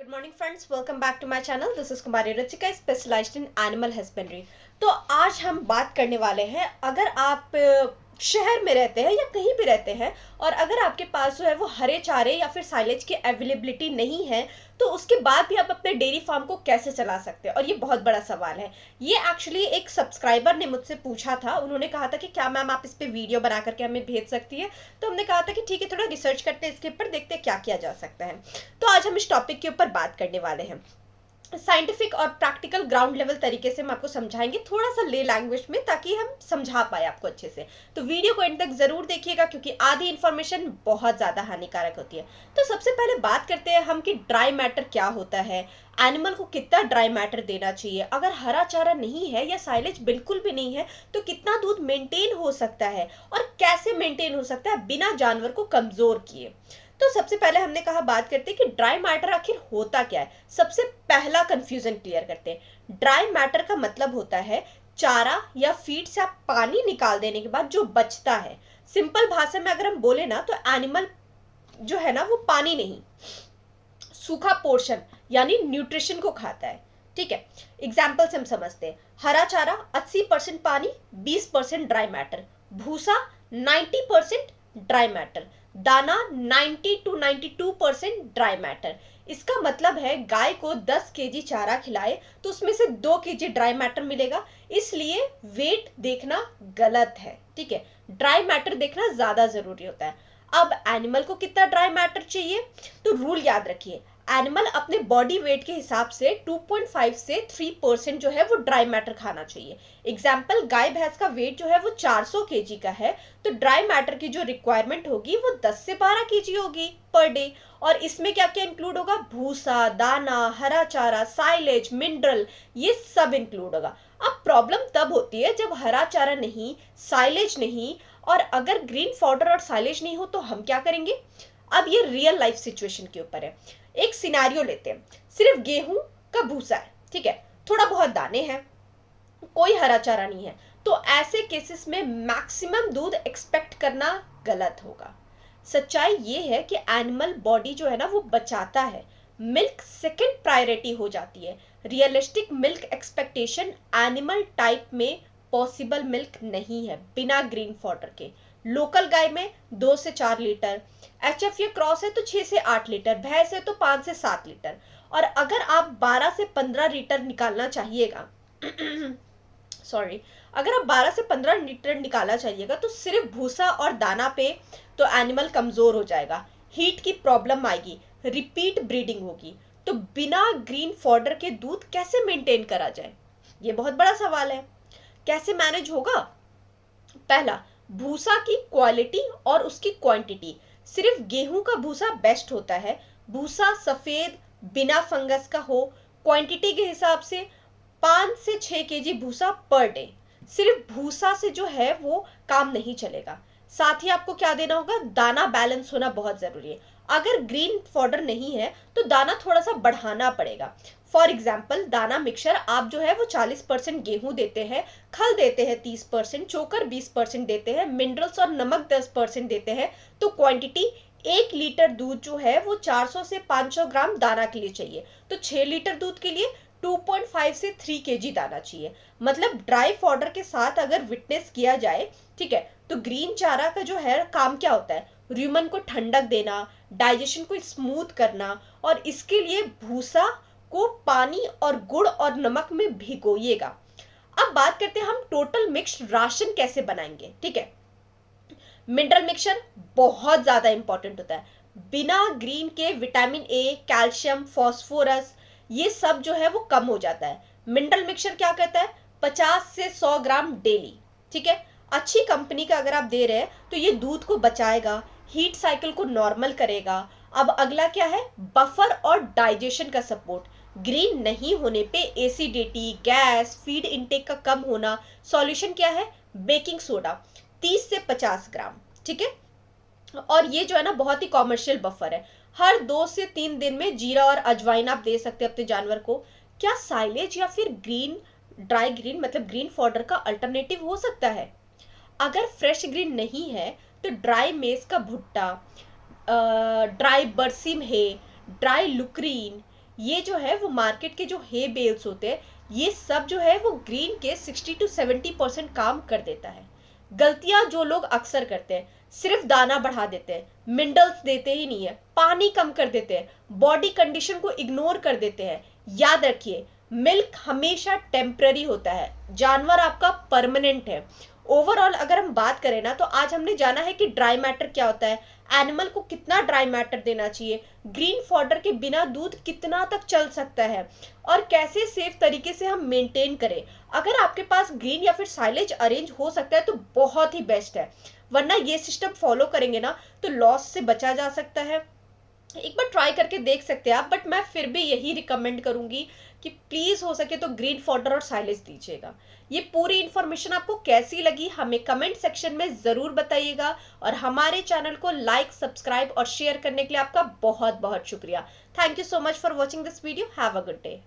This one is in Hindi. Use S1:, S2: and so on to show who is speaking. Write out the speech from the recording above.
S1: Good morning friends, welcome back to my channel. This is Kumari Ruchika, specialised in animal husbandry. तो आज हम बात करने वाले हैं, अगर आप शहर में रहते हैं या कहीं भी रहते हैं और अगर आपके पास जो है वो हरे चारे या फिर साइलेज की अवेलेबिलिटी नहीं है, तो उसके बाद भी आप अपने डेयरी फार्म को कैसे चला सकते हैं। और ये बहुत बड़ा सवाल है। ये एक्चुअली एक सब्सक्राइबर ने मुझसे पूछा था। उन्होंने कहा था कि क्या मैम आप इस पे वीडियो बना करके हमें भेज सकती है। तो हमने कहा था कि ठीक है, थोड़ा रिसर्च करते हैं इसके ऊपर, देखते हैं क्या किया जा सकता है। तो आज हम इस टॉपिक के ऊपर बात करने वाले हैं। साइंटिफिक और प्रैक्टिकल ग्राउंड लेवल तरीके से हम आपको समझाएंगे, थोड़ा सा ले लैंग्वेज में, ताकि हम समझा पाए आपको अच्छे से। तो वीडियो को एंड तक जरूर देखिएगा, क्योंकि आधी इंफॉर्मेशन बहुत ज्यादा हानिकारक होती है। तो सबसे पहले बात करते हैं हम कि ड्राई मैटर क्या होता है, एनिमल को कितना ड्राई मैटर देना चाहिए, अगर हरा चारा नहीं है या साइलेज बिल्कुल भी नहीं है तो कितना दूध मेंटेन हो सकता है और कैसे मेंटेन हो सकता है बिना जानवर को कमजोर किए। तो सबसे पहले हमने कहा बात करते हैं कि ड्राई मैटर आखिर होता क्या है। सबसे पहला कंफ्यूजन क्लियर करते हैं। ड्राई मैटर का मतलब होता है चारा या फीड से आप पानी निकाल देने के बाद जो बचता है। सिंपल भाषा में अगर हम बोले ना, तो एनिमल जो है ना वो पानी नहीं, सूखा पोर्शन यानी न्यूट्रिशन को खाता है। ठीक है, एग्जाम्पल से हम समझते हैं। हरा चारा 80% पानी, 20% ड्राई मैटर। भूसा 90% ड्राई मैटर। दाना 90 to 92% ड्राई मैटर। इसका मतलब है गाय को 10 केजी चारा खिलाए तो उसमें से 2 केजी ड्राई मैटर मिलेगा। इसलिए वेट देखना गलत है। ठीक है, ड्राई मैटर देखना ज्यादा जरूरी होता है। अब एनिमल को कितना ड्राई मैटर चाहिए, तो रूल याद रखिए। एनिमल अपने बॉडी वेट के हिसाब से 2.5 से 3% जो है वो ड्राई मैटर खाना चाहिए। एग्जाम्पल, गाय भैंस का वेट जो है वो 400 केजी का है, तो ड्राई मैटर की जो रिक्वायरमेंट होगी वो 10 से 12 केजी होगी पर डे। और इसमें क्या क्या इंक्लूड होगा? भूसा, दाना, हरा चारा, साइलेज, मिनरल, ये सब इंक्लूड होगा। अब प्रॉब्लम तब होती है जब हरा चारा नहीं, साइलेज नहीं, और अगर ग्रीन फॉडर और साइलेज नहीं हो तो हम क्या करेंगे। अब ये रियल लाइफ सिचुएशन के ऊपर है। एक सिनारियो लेते हैं, सिर्फ गेहूं का भूसा है, ठीक है, थोड़ा बहुत दाने हैं, कोई हरा चारा नहीं है, तो ऐसे केसेस में मैक्सिमम दूध एक्सपेक्ट करना गलत होगा। सच्चाई ये है कि एनिमल बॉडी जो है ना वो बचाता है, मिल्क सेकंड प्रायोरिटी हो जाती है। Realistic milk expectation animal type में पॉसिबल मिल्क नहीं है बिना ग्रीन फॉडर के। लोकल गाय में 2 से 4 लीटर, एचएफ या क्रॉस है तो 6 से 8 लीटर, भैंस है तो 5 से 7 लीटर। और अगर आप 12 से 15 लीटर निकालना चाहिएगा सॉरी, अगर आप 12 से 15 लीटर निकालना चाहिएगा तो सिर्फ भूसा और दाना पे तो एनिमल कमजोर हो जाएगा, हीट की प्रॉब्लम आएगी, रिपीट ब्रीडिंग होगी। तो बिना ग्रीन फॉडर के दूध कैसे मेंटेन करा जाए, ये बहुत बड़ा सवाल है। कैसे मैनेज होगा? पहला, भूसा की क्वालिटी और उसकी क्वांटिटी। सिर्फ गेहूं का भूसा बेस्ट होता है। भूसा सफेद बिना फंगस का हो, क्वांटिटी के हिसाब से 5 से 6 केजी भूसा पर डे। सिर्फ भूसा से जो है वो काम नहीं चलेगा। साथ ही आपको क्या देना होगा, दाना बैलेंस होना बहुत जरूरी है। अगर ग्रीन फॉडर नहीं है तो दाना थोड़ा सा बढ़ाना पड़ेगा। फॉर एग्जाम्पल, दाना मिक्सचर आप जो है वो 40% गेहूं देते हैं, खल देते हैं 30%, चोकर 20% देते हैं, मिनरल्स और नमक 10% देते हैं, तो क्वांटिटी 1 लीटर दूध जो है वो 400 से 500 ग्राम दाना के लिए चाहिए। तो 6 लीटर दूध के लिए 2.5 से 3 केजी दाना चाहिए। मतलब ड्राई फॉडर के साथ अगर विटनेस किया जाए, ठीक है, तो ग्रीन चारा का जो है काम क्या होता है, र्यूमन को ठंडक देना, डाइजेशन को स्मूथ करना, और इसके लिए भूसा को पानी और गुड़ और नमक में भिगोइएगा। अब बात करते हैं हम टोटल मिक्स्ड राशन कैसे बनाएंगे। ठीक है, मिनरल मिक्सचर बहुत ज्यादा इंपॉर्टेंट होता है। बिना ग्रीन के विटामिन ए, कैल्शियम, फास्फोरस, ये सब जो है वो कम हो जाता है। मिनरल मिक्सचर क्या कहता है, 50 से 100 ग्राम डेली। ठीक है, अच्छी कंपनी का अगर आप दे रहे हैं तो ये दूध को बचाएगा, हीट साइकिल को नॉर्मल करेगा। अब अगला क्या है, बफर और डाइजेशन का सपोर्ट। ग्रीन नहीं होने पे एसिडिटी, गैस, फीड इनटेक का कम होना। सॉल्यूशन क्या है, बेकिंग सोडा 30 से 50 ग्राम। ठीक है, और ये जो है ना बहुत ही कॉमर्शियल बफर है। हर 2 से 3 दिन में जीरा और अजवाइन आप दे सकते हैं अपने जानवर को। क्या साइलेज या फिर ग्रीन, ड्राई ग्रीन मतलब ग्रीन फॉडर का अल्टरनेटिव हो सकता है? अगर फ्रेश ग्रीन नहीं है तो ड्राई मेज का भुट्टा, ड्राई बरसिम है, ड्राई लुक्रीन, ये जो है वो मार्केट के जो हे बेल्स होते हैं, ये सब जो है वो ग्रीन के 60 to 70% काम कर देता है। गलतियां जो लोग अक्सर करते हैं, सिर्फ दाना बढ़ा देते हैं, मिनरल्स देते ही नहीं है, पानी कम कर देते हैं, बॉडी कंडीशन को इग्नोर कर देते हैं। याद रखिए, मिल्क हमेशा टेम्पररी होता है, जानवर आपका परमानेंट है। ओवरऑल अगर हम बात करें ना, तो आज हमने जाना है कि ड्राई मैटर क्या होता है, एनिमल को कितना ड्राई मैटर देना चाहिए, ग्रीन फॉडर के बिना दूध कितना तक चल सकता है, और कैसे सेफ तरीके से हम मेंटेन करें। अगर आपके पास ग्रीन या फिर साइलेज अरेंज हो सकता है तो बहुत ही बेस्ट है, वरना ये सिस्टम फॉलो करेंगे ना तो लॉस से बचा जा सकता है। एक बार ट्राई करके देख सकते हैं आप, बट मैं फिर भी यही रिकमेंड करूंगी कि प्लीज हो सके तो ग्रीन फॉडर और साइलेज दीजिएगा। ये पूरी इंफॉर्मेशन आपको कैसी लगी हमें कमेंट सेक्शन में जरूर बताइएगा, और हमारे चैनल को लाइक, सब्सक्राइब और शेयर करने के लिए आपका बहुत बहुत शुक्रिया। Thank you so much for watching this video. Have a good day.